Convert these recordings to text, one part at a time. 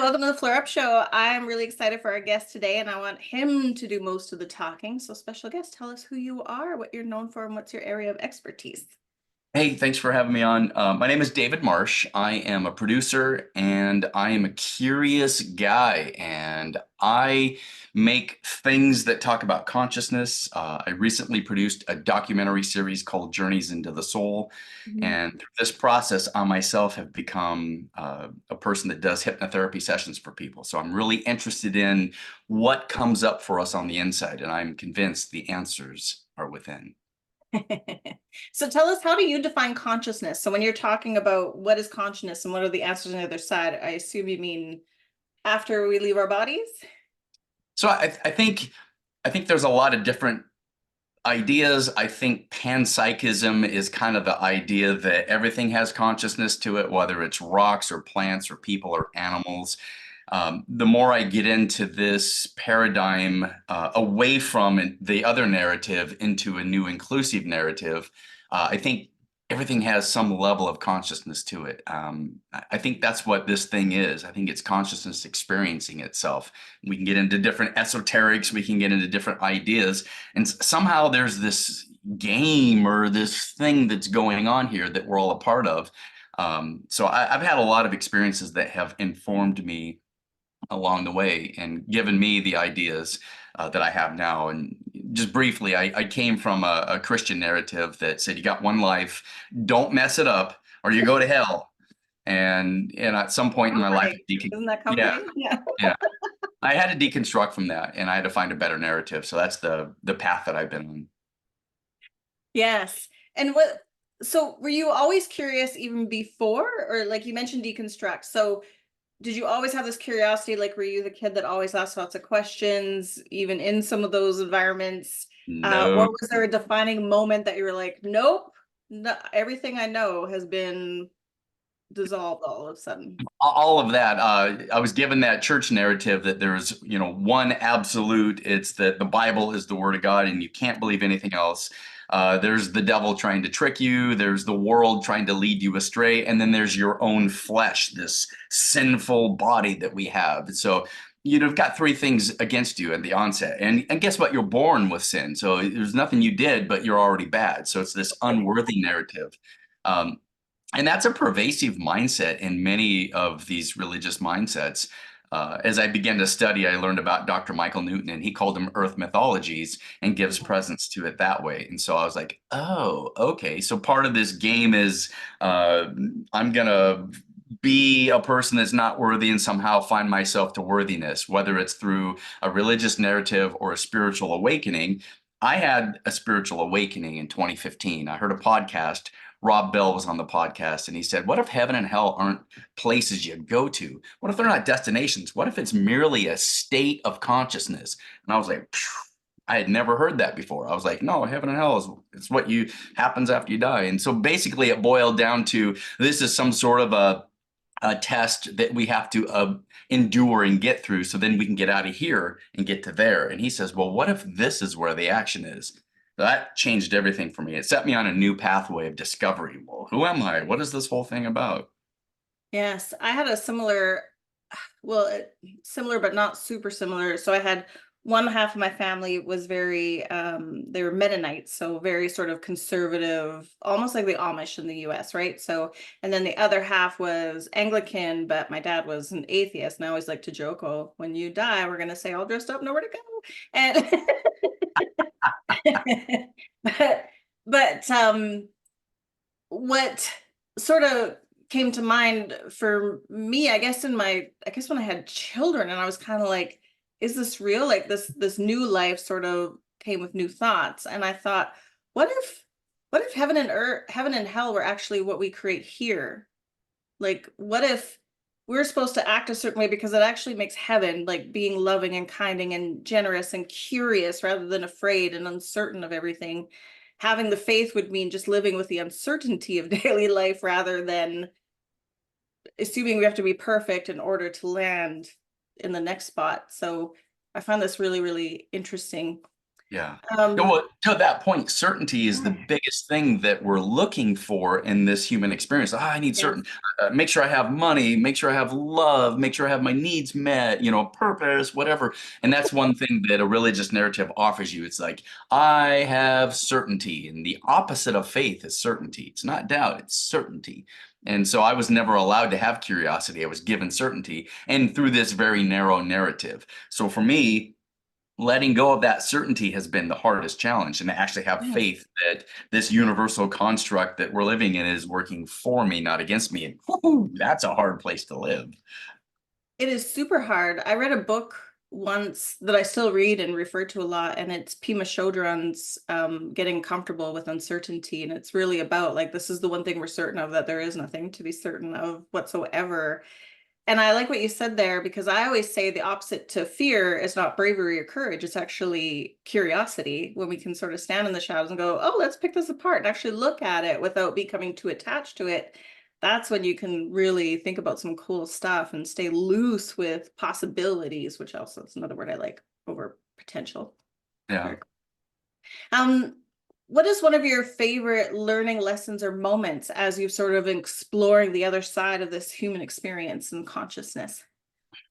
welcome to the Flare Up Show. I'm really excited for our guest today, and I want him to do most of the talking. So, special guest, tell us who you are, what you're known for, and what's your area of expertise. Hey, thanks for having me on. My name is David Marsh. I am a producer and I am a curious guy, and I make things that talk about consciousness. I recently produced a documentary series called Journeys into the Soul. Mhm. And through this process, I myself have become a person that does hypnotherapy sessions for people. So I'm really interested in what comes up for us on the inside, and I'm convinced the answers are within. So, tell us, how do you define consciousness? So, when you're talking about what is consciousness and what are the answers on the other side, I assume you mean after we leave our bodies? So I think there's a lot of different ideas. I think panpsychism is kind of the idea that everything has consciousness to it, whether it's rocks or plants or people or animals. The more I get into this paradigm away from the other narrative into a new inclusive narrative, I think everything has some level of consciousness to it. I think that's what this thing is. I think it's consciousness experiencing itself. We can get into different esoterics, we can get into different ideas, and somehow there's this game or this thing that's going on here that we're all a part of. I've had a lot of experiences that have informed me along the way and given me the ideas that I have now. And just briefly, I came from a Christian narrative that said you got one life, don't mess it up, or you go to hell. And at some point in my life, Comforting. Isn't that yeah, comforting? Yeah. yeah, I had to deconstruct from that, and I had to find a better narrative. So that's the path that I've been on. Yes. And so were you always curious even before, or like you mentioned deconstruct? So, did you always have this curiosity? Like, were you the kid that always asked lots of questions, even in some of those environments? Or No. was there a defining moment that you were like, nope, no, everything I know has been dissolved all of a sudden? All of that. I was given that church narrative that there's, one absolute. It's that the Bible is the word of God, and you can't believe anything else. There's the devil trying to trick you. There's the world trying to lead you astray, and then there's your own flesh, this sinful body that we have. So you'd have got three things against you at the onset, and guess what? You're born with sin, so there's nothing you did, but you're already bad. So it's this unworthy narrative. Um, and that's a pervasive mindset in many of these religious mindsets. As I began to study, I learned about Dr. Michael Newton, and he called them earth mythologies and gives presence to it that way. And so I was like, oh, okay. So part of this game is I'm going to be a person that's not worthy and somehow find myself to worthiness, whether it's through a religious narrative or a spiritual awakening. I had a spiritual awakening in 2015. I heard a podcast. Rob Bell was on the podcast, and he said, what if heaven and hell aren't places you go to? What if they're not destinations? What if it's merely a state of consciousness? And I was like, phew, I had never heard that before. I was like, no, heaven and hell is it's what you happens after you die. And so basically it boiled down to this is some sort of a test that we have to endure and get through so then we can get out of here and get to there. And he says, well, what if this is where the action is? That changed everything for me. It set me on a new pathway of discovery. Well, who am I? What is this whole thing about? Yes, I had a similar, well, similar but not super similar. So I had one half of my family was very, they were Mennonites, so very sort of conservative, almost like the Amish in the US, right? So, and then the other half was Anglican, but my dad was an atheist. And I always like to joke, oh, when you die, we're going to say all dressed up, nowhere to go. And, but, but what sort of came to mind for me, I guess I guess when I had children and I was kind of like, is this real? Like this new life sort of came with new thoughts. And I thought, what if heaven and hell were actually what we create here? Like, what if we're supposed to act a certain way because it actually makes heaven like being loving and kinding and generous and curious rather than afraid and uncertain of everything. Having the faith would mean just living with the uncertainty of daily life rather than assuming we have to be perfect in order to land in the next spot. So I find this really, really interesting. Yeah. No, Um, well, to that point, certainty is the yeah, biggest thing that we're looking for in this human experience. Ah, I need yes. certain, make sure I have money, make sure I have love, make sure I have my needs met, purpose, whatever. And that's one thing that a religious narrative offers you. It's like, I have certainty. And the opposite of faith is certainty. It's not doubt, it's certainty. And so I was never allowed to have curiosity. I was given certainty and through this very narrow narrative. So for me, letting go of that certainty has been the hardest challenge, and to actually have Yeah. faith that this universal construct that we're living in is working for me, not against me. And whoo, that's a hard place to live. It is super hard. I read a book once that I still read and refer to a lot, and it's Pima Chodron's Getting Comfortable with Uncertainty. And it's really about like, this is the one thing we're certain of, that there is nothing to be certain of whatsoever. And I like what you said there, because I always say the opposite to fear is not bravery or courage. It's actually curiosity, when we can sort of stand in the shadows and go, oh, let's pick this apart and actually look at it without becoming too attached to it. That's when you can really think about some cool stuff and stay loose with possibilities, which also is another word I like over potential. Yeah. Very um, what is one of your favorite learning lessons or moments as you've sort of exploring the other side of this human experience and consciousness?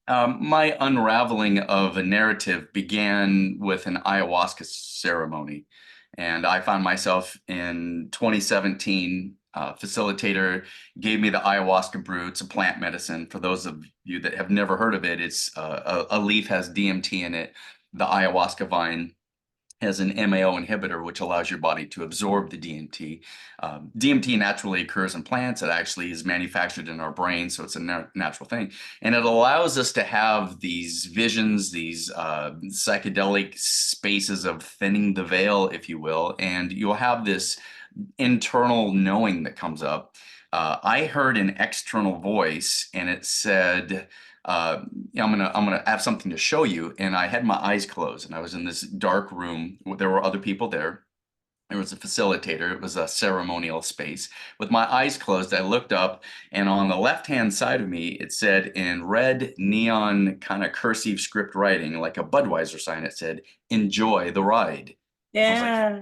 My unraveling of a narrative began with an ayahuasca ceremony. And I found myself in 2017. Facilitator gave me the ayahuasca brew. It's a plant medicine. For those of you that have never heard of it, it's a leaf has DMT in it. The ayahuasca vine has an MAO inhibitor, which allows your body to absorb the DMT. DMT naturally occurs in plants. It actually is manufactured in our brain, so it's a natural thing. And it allows us to have these visions, these psychedelic spaces of thinning the veil, if you will, and you'll have this internal knowing that comes up. I heard an external voice, and it said, I'm gonna have something to show you. And I had my eyes closed, and I was in this dark room. There were other people there. There was a facilitator. It was a ceremonial space. With my eyes closed, I looked up, and on the left-hand side of me, it said in red neon kind of cursive script writing, like a Budweiser sign, it said, "Enjoy the ride." I was like, Yeah.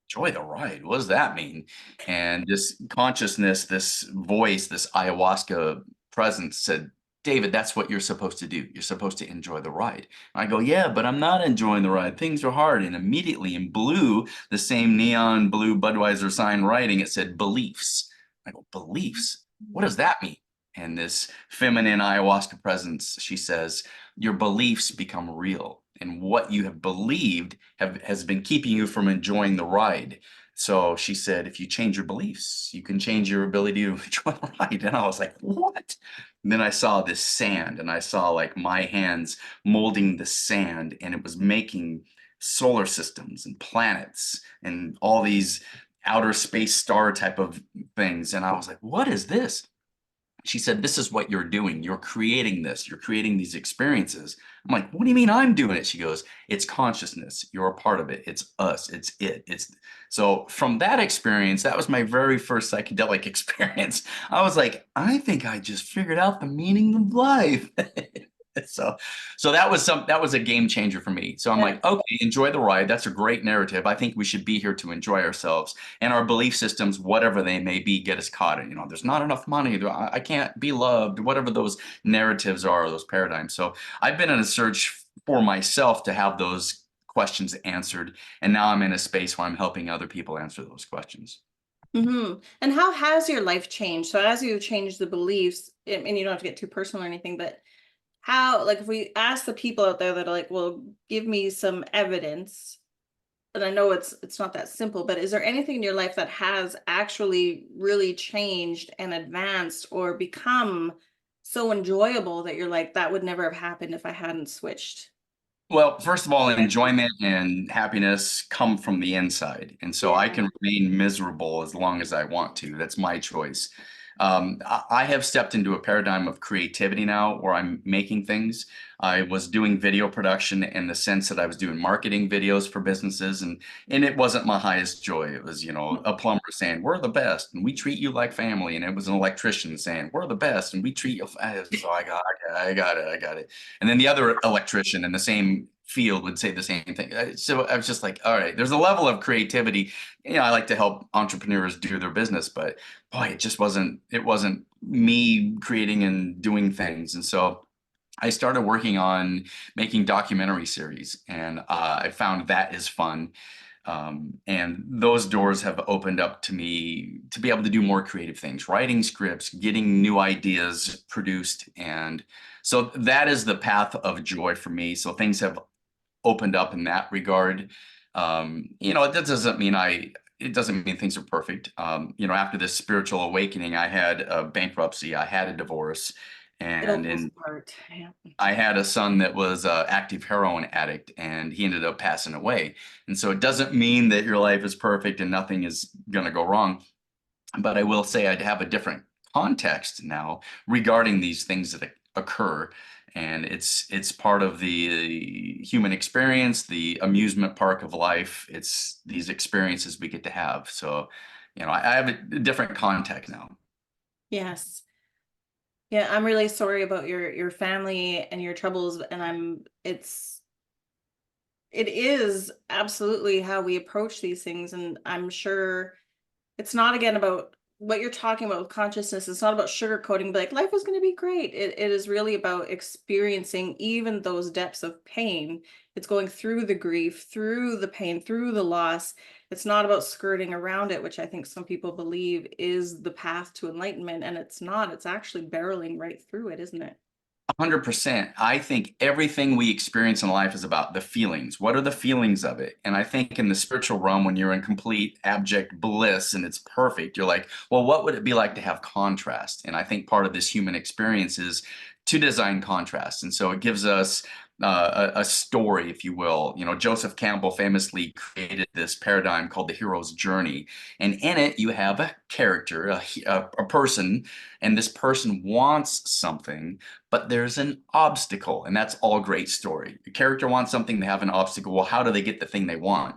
enjoy the ride. What does that mean? And this consciousness, this voice, this ayahuasca presence said, David, that's what you're supposed to do. You're supposed to enjoy the ride. And I go, yeah, but I'm not enjoying the ride. Things are hard. And immediately in blue, the same neon blue Budweiser sign writing, it said beliefs. I go, beliefs? What does that mean? And this feminine ayahuasca presence, she says, your beliefs become real. And what you have believed has been keeping you from enjoying the ride. So she said, if you change your beliefs, you can change your ability to enjoy the ride. And I was like, what? And then I saw this sand, and I saw like my hands molding the sand, and it was making solar systems and planets and all these outer space star type of things. And I was like, what is this? She said, this is what you're doing. You're creating this. You're creating these experiences. I'm like, what do you mean I'm doing it? She goes, it's consciousness. You're a part of it. It's us. It's it. It's so from that experience, that was my very first psychedelic experience. I was like, I think I just figured out the meaning of life. So, so that was a game changer for me. So I'm Yeah. like, okay, enjoy the ride. That's a great narrative. I think we should be here to enjoy ourselves, and our belief systems, whatever they may be, get us caught in. There's not enough money. I can't be loved. Whatever those narratives are, those paradigms. So I've been in a search for myself to have those questions answered, and now I'm in a space where I'm helping other people answer those questions. And how has your life changed? So as you change the beliefs, and you don't have to get too personal or anything, but how, like, if we ask the people out there that are like, well, give me some evidence, and I know it's not that simple, but is there anything in your life that has actually really changed and advanced or become so enjoyable that you're like, that would never have happened if I hadn't switched? Well, first of all, enjoyment and happiness come from the inside. And so I Yeah. can remain miserable as long as I want to. That's my choice. I have stepped into a paradigm of creativity now where I'm making things. I was doing video production in the sense that I was doing marketing videos for businesses, and it wasn't my highest joy. It was, a plumber saying, we're the best and we treat you like family. And it was an electrician saying, we're the best and we treat you. So I got it. And then the other electrician in the same field would say the same thing. So I was just like, all right, there's a level of creativity. I like to help entrepreneurs do their business, but boy, it wasn't me creating and doing things. And so I started working on making documentary series, and I found that is fun. And those doors have opened up to me to be able to do more creative things, writing scripts, getting new ideas produced. And so that is the path of joy for me. So things have opened up in that regard. That doesn't mean it doesn't mean things are perfect. After this spiritual awakening, I had a bankruptcy, I had a divorce, It all and falls in apart. Yeah. I had a son that was an active heroin addict, and he ended up passing away. And so it doesn't mean that your life is perfect and nothing is going to go wrong. But I will say I'd have a different context now regarding these things that occur. And it's part of the human experience, the amusement park of life. It's these experiences we get to have. So, I have a different context now. Yes. Yeah, I'm really sorry about your family and your troubles, and it is absolutely how we approach these things, and I'm sure it's not again about what you're talking about with consciousness. It's not about sugarcoating, but like life is going to be great. It is really about experiencing even those depths of pain. It's going through the grief, through the pain, through the loss. It's not about skirting around it, which I think some people believe is the path to enlightenment. And it's not, it's actually barreling right through it, isn't it? 100%. I think everything we experience in life is about the feelings. What are the feelings of it? And I think in the spiritual realm, when you're in complete abject bliss and it's perfect, you're like, well, what would it be like to have contrast? And I think part of this human experience is to design contrast. And so it gives us a story, if you will. Joseph Campbell famously created this paradigm called the hero's journey. And in it, you have a character, a person, and this person wants something, but there's an obstacle, and that's all great story. The character wants something, they have an obstacle. Well, how do they get the thing they want?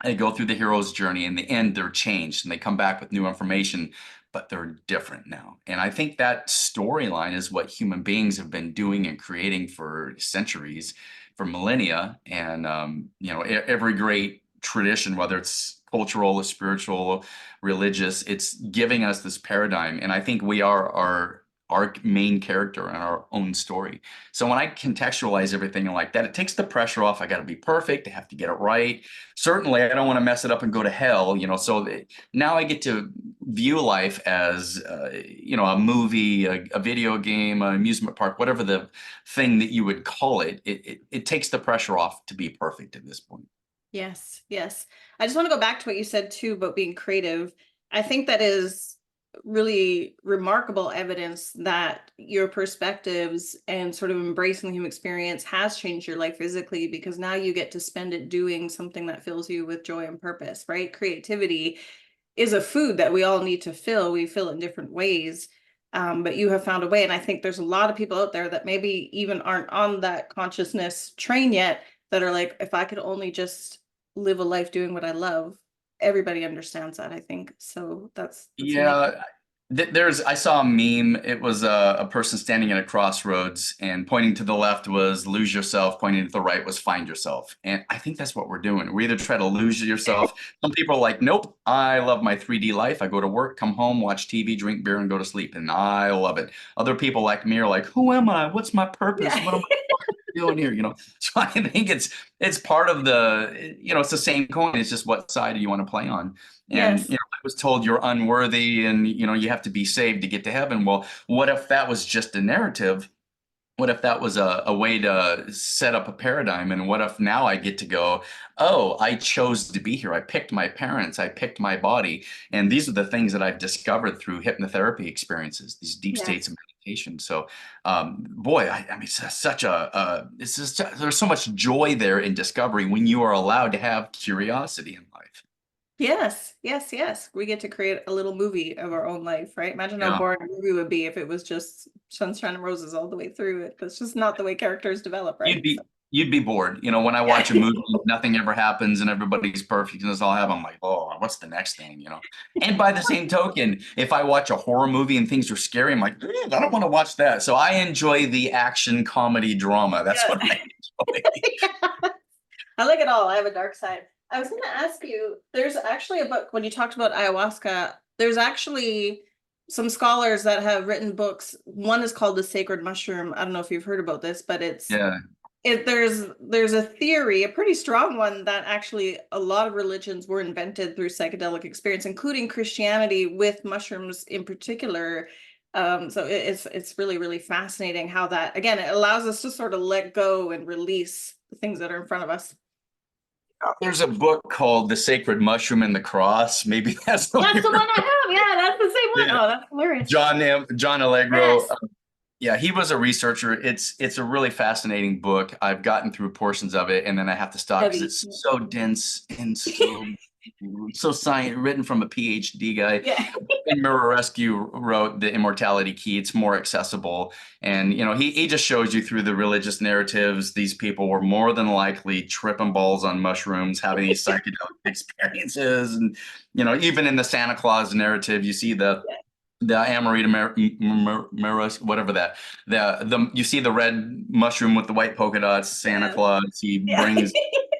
They go through the hero's journey. In the end, they're changed and they come back with new information, but they're different now. And I think that storyline is what human beings have been doing and creating for centuries, for millennia. And every great tradition, whether it's cultural, spiritual, religious, it's giving us this paradigm. And I think we are our main character in our own story. So when I contextualize everything like that, it takes the pressure off. I got to be perfect. I have to get it right. Certainly, I don't want to mess it up and go to hell. So now I get to view life as, a movie, a video game, an amusement park, whatever the thing that you would call it. It takes the pressure off to be perfect at this point. Yes, yes. I just want to go back to what you said too about being creative. I think that is really remarkable evidence that your perspectives and sort of embracing the human experience has changed your life physically, because now you get to spend it doing something that fills you with joy and purpose, right? Creativity is a food that we all need to fill. We fill it in different ways. But you have found a way. And I think there's a lot of people out there that maybe even aren't on that consciousness train yet that are like, if I could only just live a life doing what I love. Everybody understands that, I think. So that's amazing. Yeah, I saw a meme. It was a person standing at a crossroads, and pointing to the left was lose yourself, pointing to the right was find yourself. And I think that's what we're doing. We either try to lose yourself. Some people are like, nope, I love my 3D life. I go to work, come home, watch TV, drink beer, and go to sleep. And I love it. Other people like me are like, who am I? What's my purpose? Yeah. What am I doing here? So I think it's part of it's the same coin. It's just what side do you want to play on? And Yes. I was told you're unworthy and you have to be saved to get to heaven. Well, what if that was just a narrative? What if that was a way to set up a paradigm? And what if now I get to go, oh, I chose to be here. I picked my parents. I picked my body. And these are the things that I've discovered through hypnotherapy experiences, these deep states Yes. of meditation. So, boy, I mean, it's such there's so much joy there in discovery when you are allowed to have curiosity in life. Yes. Yes. Yes. We get to create a little movie of our own life, right? Imagine how Yeah. boring a movie would be if it was just sunshine and roses all the way through it. That's just not the way characters develop, You'd right? So, be you'd be bored. When I yeah. watch a movie, nothing ever happens and everybody's perfect and it's all happen. I'm like, oh, what's the next thing? And by the same token, if I watch a horror movie and things are scary, I'm like, I don't want to watch that. So I enjoy the action comedy drama. That's what Yeah. I I like it all. I have a dark side. I was going to ask you, there's actually a book when you talked about ayahuasca, there's actually some scholars that have written books. One is called The Sacred Mushroom. I don't know if you've heard about this, but Yeah. there's a theory, a pretty strong one, that actually a lot of religions were invented through psychedelic experience, including Christianity with mushrooms in particular. So it's really, really fascinating how that, again, it allows us to sort of let go and release the things that are in front of us. There's a book called The Sacred Mushroom and the Cross. Maybe that's the one That's you're the one I have. Yeah, that's the same one. yeah. Oh, that's hilarious. John Allegro. Yes. Yeah, he was a researcher. It's a really fascinating book. I've gotten through portions of it, and then I have to stop because Heavy. it's so dense and so science written from a PhD guy. Yeah. And Mirror Rescue wrote The Immortality Key. It's more accessible. And, he just shows you through the religious narratives, these people were more than likely tripping balls on mushrooms, having these psychedelic experiences. And, even in the Santa Claus narrative, you see the Amarita whatever you see the red mushroom with the white polka dots, Santa Yeah. Claus. He Yeah. brings,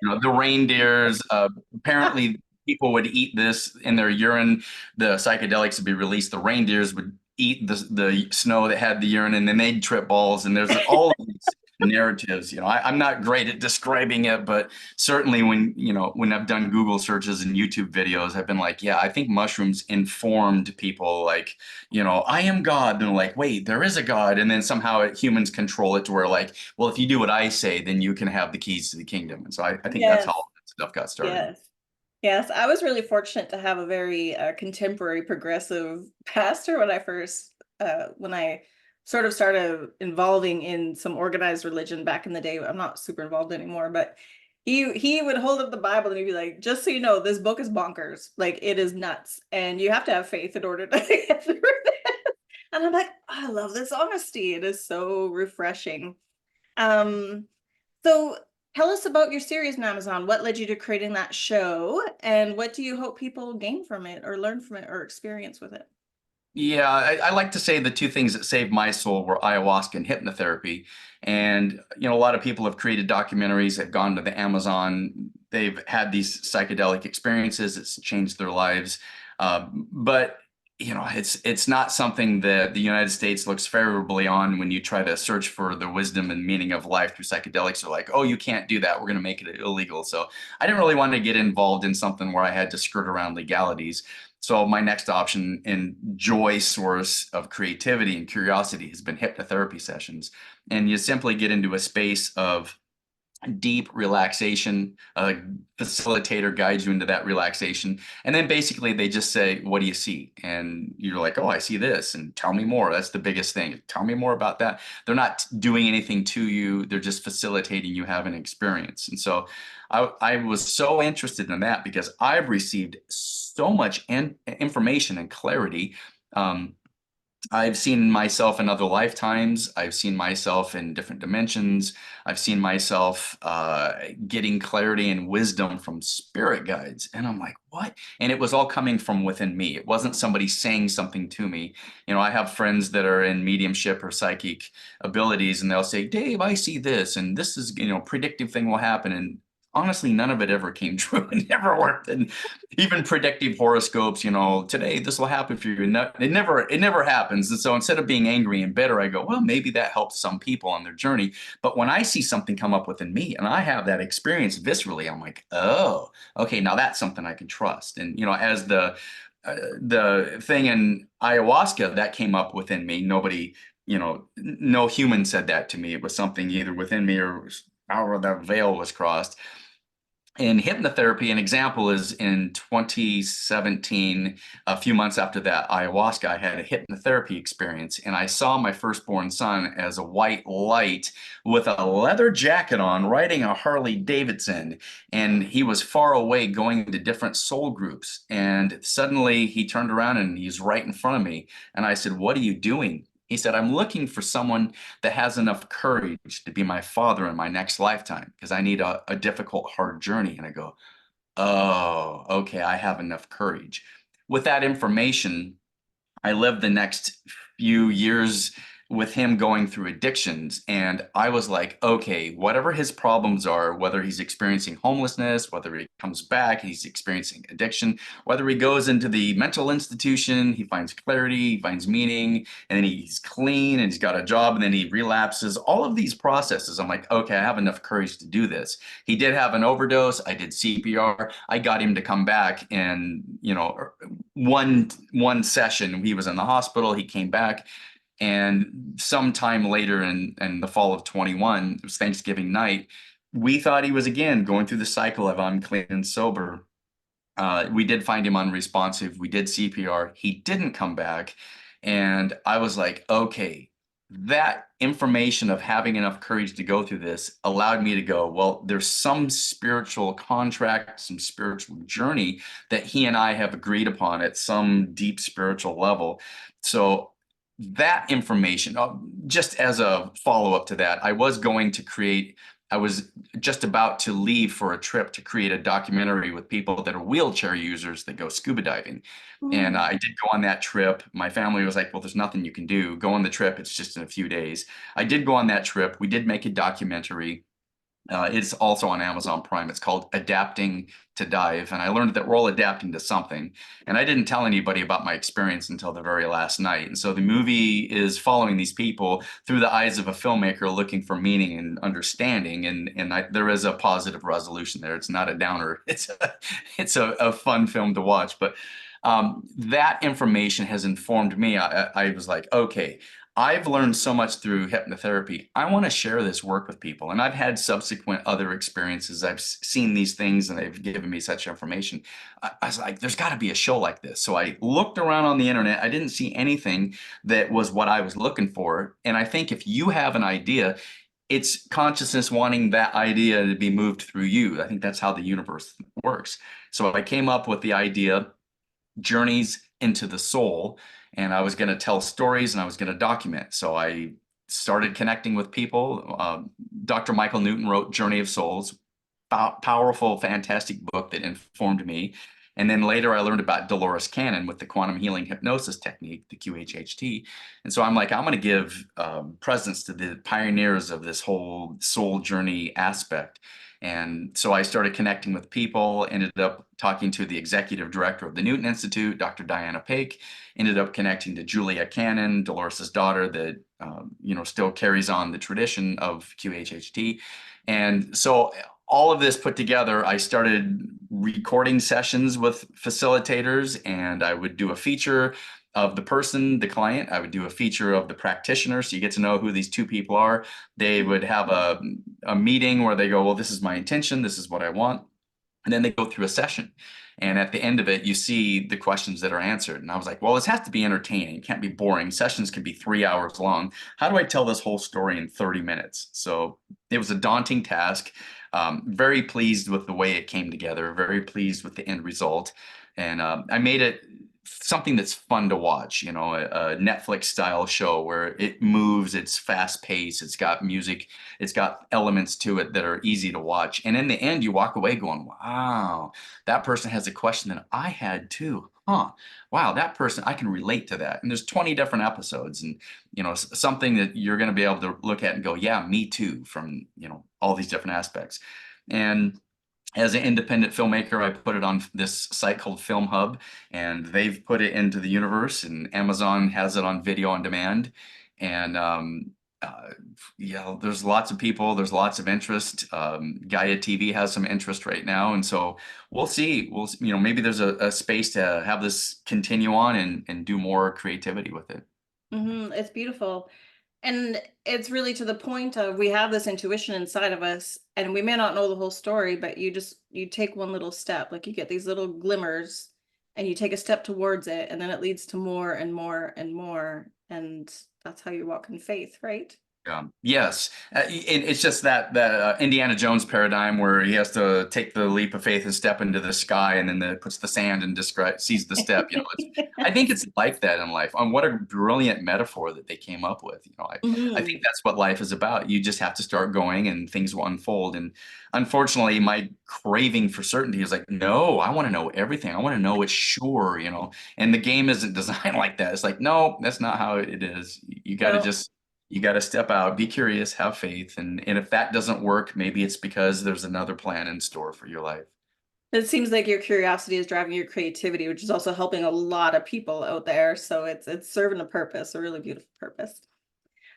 the reindeers. Apparently, people would eat this in their urine. The psychedelics would be released. The reindeers would eat the snow that had the urine, and then they'd trip balls. And there's all of these narratives. I'm not great at describing it, but certainly when I've done Google searches and YouTube videos, I've been like, yeah, I think mushrooms informed people like, I am God. And they're like, wait, there is a God. And then somehow humans control it to where like, well, if you do what I say, then you can have the keys to the kingdom. And so I think that's how Yes. all that stuff got started. Yes. Yes, I was really fortunate to have a very contemporary progressive pastor when I sort of started involving in some organized religion back in the day. I'm not super involved anymore, but he would hold up the Bible and he'd be like, just so you know, this book is bonkers. Like it is nuts. And you have to have faith in order to get through it. And I'm like, I love this honesty. It is so refreshing. Um, so tell us about your series on Amazon. What led you to creating that show, and what do you hope people gain from it, or learn from it, or experience with it? Yeah, I like to say the two things that saved my soul were ayahuasca and hypnotherapy. And, a lot of people have created documentaries, have gone to the Amazon, they've had these psychedelic experiences, it's changed their lives. But, it's not something that the United States looks favorably on when you try to search for the wisdom and meaning of life through psychedelics. They're like, oh, you can't do that. We're going to make it illegal. So I didn't really want to get involved in something where I had to skirt around legalities. So my next option and joy source of creativity and curiosity has been hypnotherapy sessions. And you simply get into a space of deep relaxation. A facilitator guides you into that relaxation. And then basically they just say, what do you see? And you're like, oh, I see this. And tell me more. That's the biggest thing. Tell me more about that. They're not doing anything to you. They're just facilitating you have an experience. And so I was so interested in that because I've received so much information and clarity. I've seen myself in other lifetimes. I've seen myself in different dimensions. I've seen myself getting clarity and wisdom from spirit guides. And I'm like, what? And it was all coming from within me. It wasn't somebody saying something to me. I have friends that are in mediumship or psychic abilities, and they'll say, Dave, I see this, and this is, predictive thing will happen. And honestly, none of it ever came true. It never worked. And even predictive horoscopes, today this will happen for you. It never happens. And so instead of being angry and bitter, I go, well, maybe that helps some people on their journey. But when I see something come up within me and I have that experience viscerally, I'm like, oh, okay, now that's something I can trust. And, as the thing in ayahuasca that came up within me, nobody, no human said that to me. It was something either within me or however that veil was crossed. In hypnotherapy, an example is in 2017, a few months after that ayahuasca, I had a hypnotherapy experience, and I saw my firstborn son as a white light with a leather jacket on, riding a Harley Davidson, and he was far away going to different soul groups. And suddenly he turned around and he's right in front of me, and I said, "What are you doing?" He said, "I'm looking for someone that has enough courage to be my father in my next lifetime because I need a difficult, hard journey." And I go, oh, okay, I have enough courage. With that information, I lived the next few years with him going through addictions. And I was like, okay, whatever his problems are, whether he's experiencing homelessness, whether he comes back, he's experiencing addiction, whether he goes into the mental institution, he finds clarity, he finds meaning, and then he's clean and he's got a job, and then he relapses, all of these processes. I'm like, okay, I have enough courage to do this. He did have an overdose. I did CPR. I got him to come back, and one session, he was in the hospital, he came back. And sometime later in the fall of 21, it was Thanksgiving night, we thought he was again going through the cycle of I'm clean and sober. We did find him unresponsive. We did CPR. He didn't come back. And I was like, okay, that information of having enough courage to go through this allowed me to go, well, there's some spiritual contract, some spiritual journey that he and I have agreed upon at some deep spiritual level. So that information, just as a follow-up to that, I was just about to leave for a trip to create a documentary with people that are wheelchair users that go scuba diving. And Mm. I did go on that trip. My family was like, well, there's nothing you can do. Go on the trip. It's just in a few days. I did go on that trip. We did make a documentary. It's also on Amazon Prime. It's called Adapting to Dive. And I learned that we're all adapting to something. And I didn't tell anybody about my experience until the very last night. And so the movie is following these people through the eyes of a filmmaker looking for meaning and understanding. And there is a positive resolution there. It's not a downer. It's a fun film to watch. But that information has informed me. I was like, okay, I've learned so much through hypnotherapy. I want to share this work with people. And I've had subsequent other experiences. I've seen these things and they've given me such information. I was like, there's got to be a show like this. So I looked around on the internet. I didn't see anything that was what I was looking for. And I think if you have an idea, it's consciousness wanting that idea to be moved through you. I think that's how the universe works. So I came up with the idea, Journeys into the Soul, and I was going to tell stories and I was going to document. So I started connecting with people. Dr. Michael Newton wrote Journey of Souls, powerful, fantastic book that informed me. And then later I learned about Dolores Cannon with the quantum healing hypnosis technique, the QHHT. And so I'm like, I'm going to give presence to the pioneers of this whole soul journey aspect. And so I started connecting with people, ended up talking to the executive director of the Newton Institute, Dr. Diana Paik, ended up connecting to Julia Cannon, Dolores's daughter, that still carries on the tradition of QHHT. And so all of this put together, I started recording sessions with facilitators, and I would do a feature of the person, the client. I would do a feature of the practitioner, so you get to know who these two people are. They would have a meeting where they go, well, this is my intention, this is what I want. And then they go through a session. And at the end of it, you see the questions that are answered. And I was like, well, this has to be entertaining. It can't be boring. Sessions can be 3 hours long. How do I tell this whole story in 30 minutes? So it was a daunting task. Very pleased with the way it came together, very pleased with the end result. And I made it something that's fun to watch, a Netflix style show where it moves, it's fast paced, it's got music, it's got elements to it that are easy to watch. And in the end, you walk away going, wow, that person has a question that I had too. Huh. Wow, that person, I can relate to that. And there's 20 different episodes, and something that you're going to be able to look at and go, yeah, me too, from all these different aspects. And as an independent filmmaker, I put it on this site called Film Hub, and they've put it into the universe, and Amazon has it on video on demand. And there's lots of people, there's lots of interest. Gaia TV has some interest right now, and so we'll see. Maybe there's a space to have this continue on and do more creativity with it. It's beautiful. And it's really to the point of we have this intuition inside of us, and we may not know the whole story, but you take one little step, like you get these little glimmers and you take a step towards it, and then it leads to more and more and more. And that's how you walk in faith, right? Yes, it's just that Indiana Jones paradigm where he has to take the leap of faith and step into the sky, and then puts the sand and sees the step. I think it's like that in life. What a brilliant metaphor that they came up with. I think Mhm. that's what life is about. You just have to start going, and things will unfold. And unfortunately, my craving for certainty is like, no, I want to know everything. I want to know it's sure. And the game isn't designed like that. It's like, no, that's not how it is. You got to No, just You got to step out, be curious, have faith. And if that doesn't work, maybe it's because there's another plan in store for your life. It seems like your curiosity is driving your creativity, which is also helping a lot of people out there. So it's serving a purpose, a really beautiful purpose.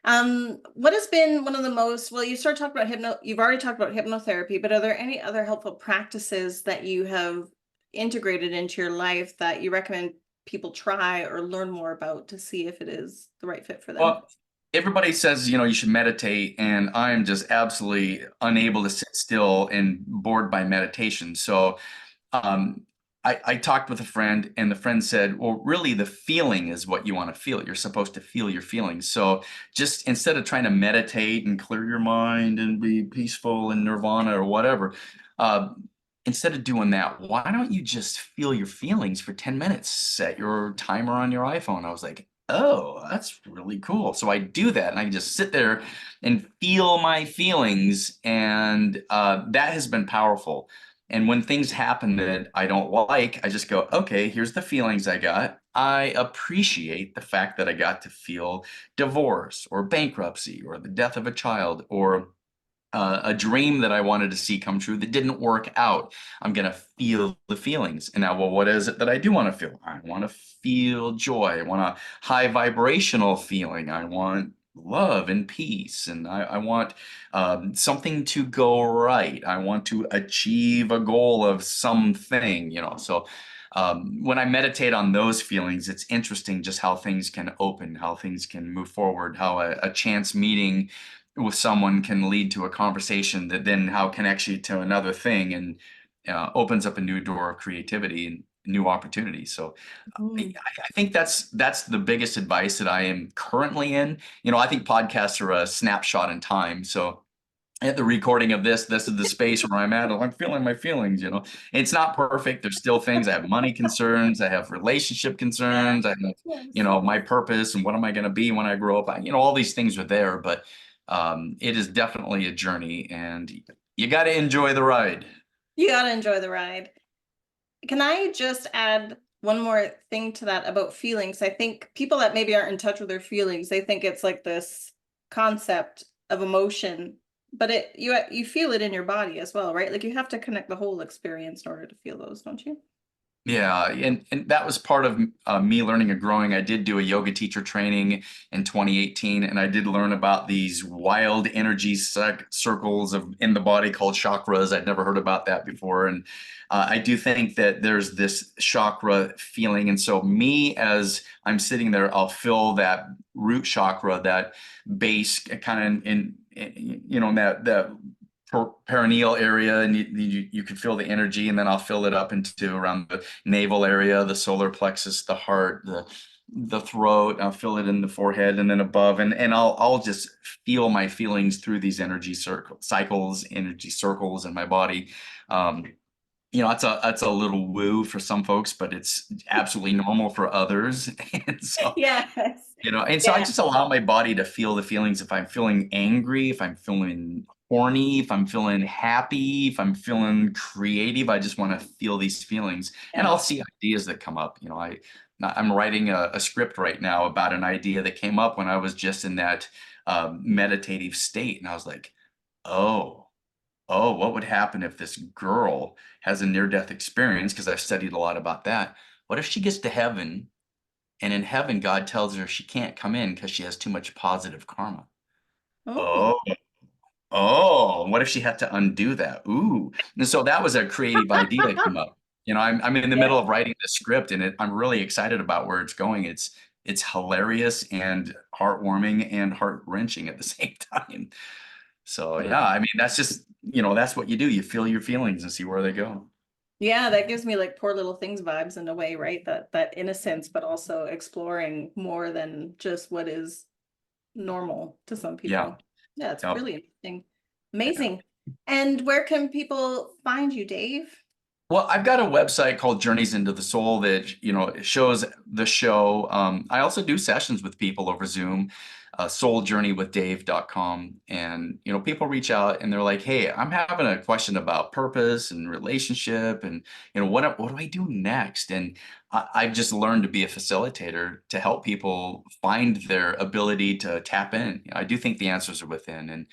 What has been one of the most, well, you started talking about you've already talked about hypnotherapy, but are there any other helpful practices that you have integrated into your life that you recommend people try or learn more about to see if it is the right fit for them? Well, everybody says, you should meditate, and I'm just absolutely unable to sit still and bored by meditation. So um, I talked with a friend, and the friend said, well, really, the feeling is what you want to feel. You're supposed to feel your feelings. So just instead of trying to meditate and clear your mind and be peaceful in nirvana or whatever, uh, instead of doing that, why don't you just feel your feelings for 10 minutes? Set your timer on your iPhone. I was like, oh, that's really cool. So I do that, and I can just sit there and feel my feelings, and that has been powerful. And when things happen that I don't like, I just go, okay, here's the feelings I got. I appreciate the fact that I got to feel divorce or bankruptcy or the death of a child or a dream that I wanted to see come true that didn't work out. I'm going to feel the feelings. And now, well, what is it that I do want to feel? I want to feel joy. I want a high vibrational feeling. I want love and peace. And I want something to go right. I want to achieve a goal of something. So when I meditate on those feelings, it's interesting just how things can open, how things can move forward, how a chance meeting with someone can lead to a conversation that then how connects you to another thing, and opens up a new door of creativity and new opportunities. So I, Mm. I think that's the biggest advice that I am currently in. I think podcasts are a snapshot in time. So at the recording of this is the space where I'm at. I'm feeling my feelings. It's not perfect. There's still things. I have money concerns. I have relationship Yeah. concerns. I have, Yes. my purpose and what am I going to be when I grow up. All these things are there, but it is definitely a journey, and you got to enjoy the ride. You gotta enjoy the ride. Can I just add one more thing to that about feelings? I think people that maybe aren't in touch with their feelings, they think it's like this concept of emotion, but you feel it in your body as well, right? Like you have to connect the whole experience in order to feel those, don't you? Yeah, and that was part of me learning and growing. I did do a yoga teacher training in 2018, and I did learn about these wild energy circles in the body called chakras. I'd never heard about that before, and I do think that there's this chakra feeling. And so, me as I'm sitting there, I'll feel that root chakra, that base, kind of in that perineal area, and you can feel the energy, and then I'll fill it up into around the navel area, the solar plexus, the heart, the throat. I'll feel it in the forehead and then above, and I'll just feel my feelings through these energy circles in my body. um that's a little woo for some folks, but it's absolutely normal for others. And so Yes. I Yeah. just allow my body to feel the feelings. If I'm feeling angry, if I'm feeling horny, if I'm feeling happy, if I'm feeling creative, I just want to feel these feelings. And Yeah. I'll see ideas that come up. I'm writing a script right now about an idea that came up when I was just in that meditative state. And I was like, oh, what would happen if this girl has a near-death experience? Because I've studied a lot about that. What if she gets to heaven, and in heaven, God tells her she can't come in because she has too much positive karma? Oh. Oh, what if she had to undo that? Ooh. And so that was a creative idea that came up. I'm in the Yeah. middle of writing the script, and I'm really excited about where it's going. It's hilarious and heartwarming and heart-wrenching at the same time. So yeah, I mean, that's just, that's what you do. You feel your feelings and see where they go. Yeah, that gives me like Poor Little Things vibes in a way, right? That innocence, but also exploring more than just what is normal to some Yeah. people. Yeah, it's Yep. really interesting. Yeah. Amazing. And where can people find you, Dave? Well, I've got a website called Journeys into the Soul that, shows the show. I also do sessions with people over Zoom. souljourneywithdave.com. And, people reach out and they're like, hey, I'm having a question about purpose and relationship and, what do I do next? And I've just learned to be a facilitator to help people find their ability to tap in. I do think the answers are within. And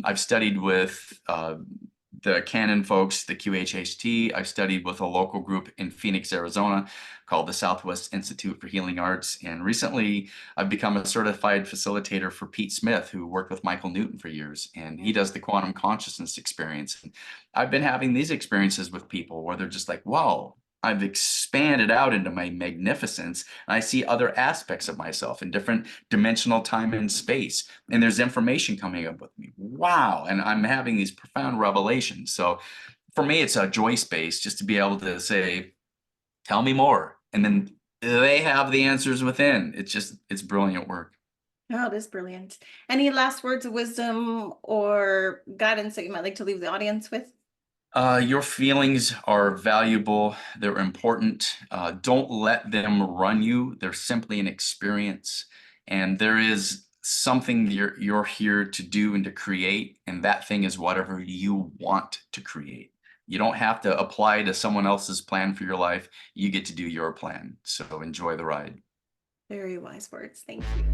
I've studied with the Canon folks, the QHHT. I've studied with a local group in Phoenix, Arizona called the Southwest Institute for Healing Arts. And recently I've become a certified facilitator for Pete Smith, who worked with Michael Newton for years. And he does the quantum consciousness experience. And I've been having these experiences with people where they're just like, wow, I've expanded out into my magnificence. And I see other aspects of myself in different dimensional time and space. And there's information coming up with me. Wow. And I'm having these profound revelations. So for me, it's a joy space just to be able to say, tell me more. And then they have the answers within. It's brilliant work. Oh, it is brilliant. Any last words of wisdom or guidance that you might like to leave the audience with? Your feelings are valuable. They're important. Don't let them run you. They're simply an experience. And there is something you're here to do and to create. And that thing is whatever you want to create. You don't have to apply to someone else's plan for your life. You get to do your plan. So enjoy the ride. Very wise words. Thank you.